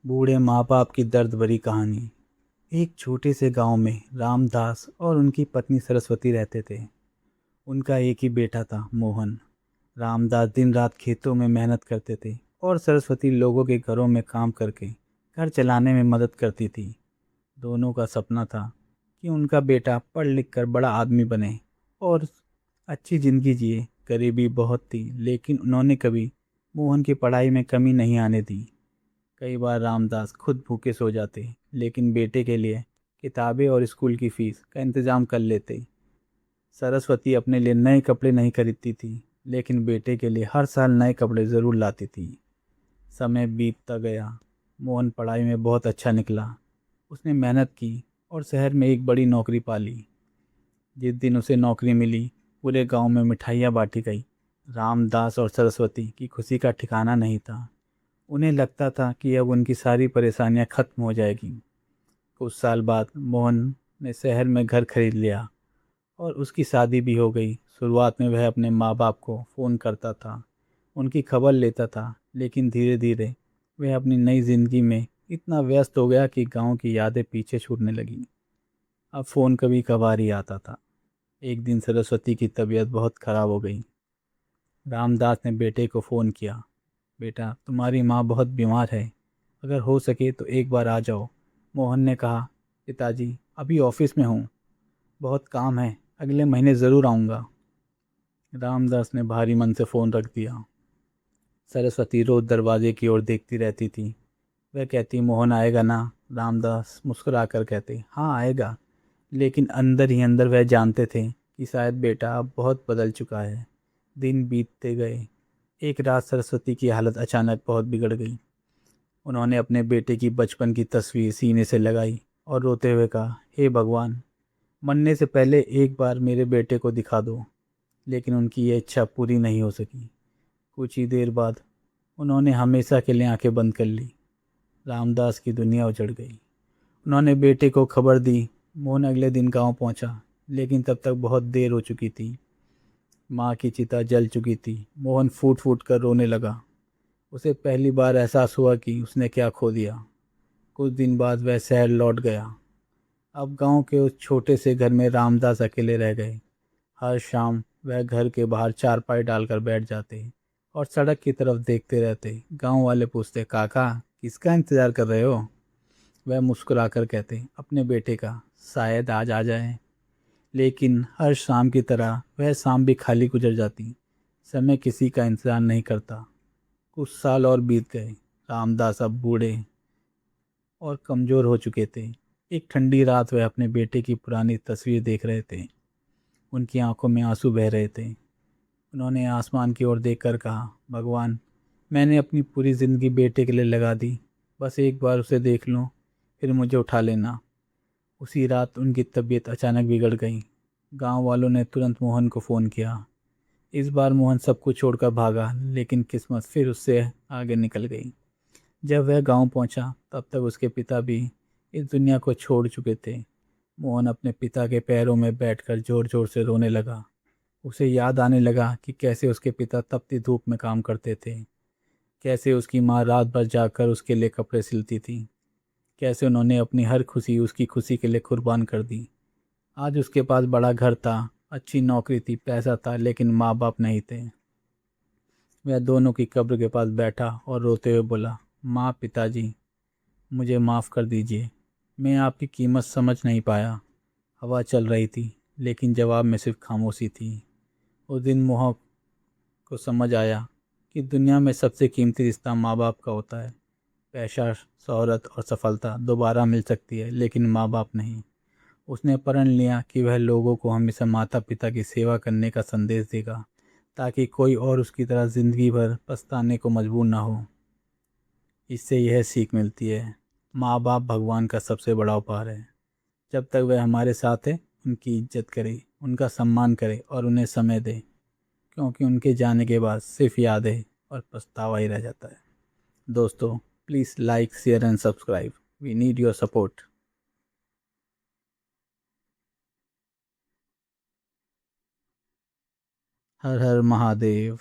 बूढ़े माँ बाप की दर्द भरी कहानी। एक छोटे से गांव में रामदास और उनकी पत्नी सरस्वती रहते थे। उनका एक ही बेटा था, मोहन। रामदास दिन रात खेतों में मेहनत करते थे और सरस्वती लोगों के घरों में काम करके घर चलाने में मदद करती थी। दोनों का सपना था कि उनका बेटा पढ़ लिख कर बड़ा आदमी बने और अच्छी ज़िंदगी जिए। गरीबी बहुत थी, लेकिन उन्होंने कभी मोहन की पढ़ाई में कमी नहीं आने दी। कई बार रामदास खुद भूखे सो जाते, लेकिन बेटे के लिए किताबें और स्कूल की फीस का इंतजाम कर लेते। सरस्वती अपने लिए नए कपड़े नहीं खरीदती थी, लेकिन बेटे के लिए हर साल नए कपड़े ज़रूर लाती थी। समय बीतता गया। मोहन पढ़ाई में बहुत अच्छा निकला। उसने मेहनत की और शहर में एक बड़ी नौकरी पाली। जिस दिन उसे नौकरी मिली, पूरे गांव में मिठाइयाँ बांटी गई। रामदास और सरस्वती की खुशी का ठिकाना नहीं था। उन्हें लगता था कि अब उनकी सारी परेशानियां खत्म हो जाएगी। कुछ साल बाद मोहन ने शहर में घर खरीद लिया और उसकी शादी भी हो गई। शुरुआत में वह अपने माँ बाप को फ़ोन करता था, उनकी खबर लेता था, लेकिन धीरे धीरे वह अपनी नई ज़िंदगी में इतना व्यस्त हो गया कि गांव की यादें पीछे छूटने लगीं। अब फ़ोन कभी कभार ही आता था। एक दिन सरस्वती की तबीयत बहुत ख़राब हो गई। रामदास ने बेटे को फ़ोन किया। बेटा, तुम्हारी माँ बहुत बीमार है, अगर हो सके तो एक बार आ जाओ। मोहन ने कहा, पिताजी अभी ऑफिस में हूँ, बहुत काम है, अगले महीने ज़रूर आऊँगा। रामदास ने भारी मन से फ़ोन रख दिया। सरस्वती रोज़ दरवाजे की ओर देखती रहती थी। वह कहती, मोहन आएगा ना? रामदास मुस्कुरा कर कहते, हाँ आएगा। लेकिन अंदर ही अंदर वह जानते थे कि शायद बेटा अब बहुत बदल चुका है। दिन बीतते गए। एक रात सरस्वती की हालत अचानक बहुत बिगड़ गई। उन्होंने अपने बेटे की बचपन की तस्वीर सीने से लगाई और रोते हुए कहा, हे भगवान, मरने से पहले एक बार मेरे बेटे को दिखा दो। लेकिन उनकी ये इच्छा पूरी नहीं हो सकी। कुछ ही देर बाद उन्होंने हमेशा के लिए आंखें बंद कर ली। रामदास की दुनिया उजड़ गई। उन्होंने बेटे को खबर दी। मोहन अगले दिन गांव पहुंचा, लेकिन तब तक बहुत देर हो चुकी थी। माँ की चिता जल चुकी थी। मोहन फूट फूट कर रोने लगा। उसे पहली बार एहसास हुआ कि उसने क्या खो दिया। कुछ दिन बाद वह शहर लौट गया। अब गांव के उस छोटे से घर में रामदास अकेले रह गए। हर शाम वह घर के बाहर चारपाई डालकर बैठ जाते और सड़क की तरफ देखते रहते। गांव वाले पूछते, काका किसका इंतज़ार कर रहे हो? वह मुस्कुराकर कहते, अपने बेटे का, शायद आज आ जाए। लेकिन हर शाम की तरह वह शाम भी खाली गुजर जाती। समय किसी का इंतज़ार नहीं करता। कुछ साल और बीत गए। रामदास अब बूढ़े और कमज़ोर हो चुके थे। एक ठंडी रात वह अपने बेटे की पुरानी तस्वीर देख रहे थे। उनकी आंखों में आंसू बह रहे थे। उन्होंने आसमान की ओर देखकर कहा, भगवान, मैंने अपनी पूरी ज़िंदगी बेटे के लिए लगा दी, बस एक बार उसे देख लूँ, फिर मुझे उठा लेना। उसी रात उनकी तबीयत अचानक बिगड़ गई। गांव वालों ने तुरंत मोहन को फ़ोन किया। इस बार मोहन सब कुछ छोड़कर भागा, लेकिन किस्मत फिर उससे आगे निकल गई। जब वह गांव पहुंचा, तब तक उसके पिता भी इस दुनिया को छोड़ चुके थे। मोहन अपने पिता के पैरों में बैठकर जोर जोर से रोने लगा। उसे याद आने लगा कि कैसे उसके पिता तपती धूप में काम करते थे, कैसे उसकी माँ रात भर जागकर उसके लिए कपड़े सिलती थी, कैसे उन्होंने अपनी हर खुशी उसकी खुशी के लिए कुर्बान कर दी। आज उसके पास बड़ा घर था, अच्छी नौकरी थी, पैसा था, लेकिन माँ बाप नहीं थे। वह दोनों की कब्र के पास बैठा और रोते हुए बोला, माँ, पिताजी, मुझे माफ़ कर दीजिए। मैं आपकी कीमत समझ नहीं पाया। हवा चल रही थी, लेकिन जवाब में सिर्फ खामोशी थी। उस दिन मोह को समझ आया कि दुनिया में सबसे कीमती रिश्ता माँ बाप का होता है। पैसा, शोहरत और सफलता दोबारा मिल सकती है, लेकिन माँ बाप नहीं। उसने प्रण लिया कि वह लोगों को हमेशा माता पिता की सेवा करने का संदेश देगा, ताकि कोई और उसकी तरह ज़िंदगी भर पछताने को मजबूर ना हो। इससे यह सीख मिलती है, माँ बाप भगवान का सबसे बड़ा उपहार है। जब तक वह हमारे साथ है, उनकी इज्जत करें, उनका सम्मान करें और उन्हें समय दें, क्योंकि उनके जाने के बाद सिर्फ यादें और पछतावा ही रह जाता है। दोस्तों, please like, share and subscribe. We need your support. Har Har Mahadev.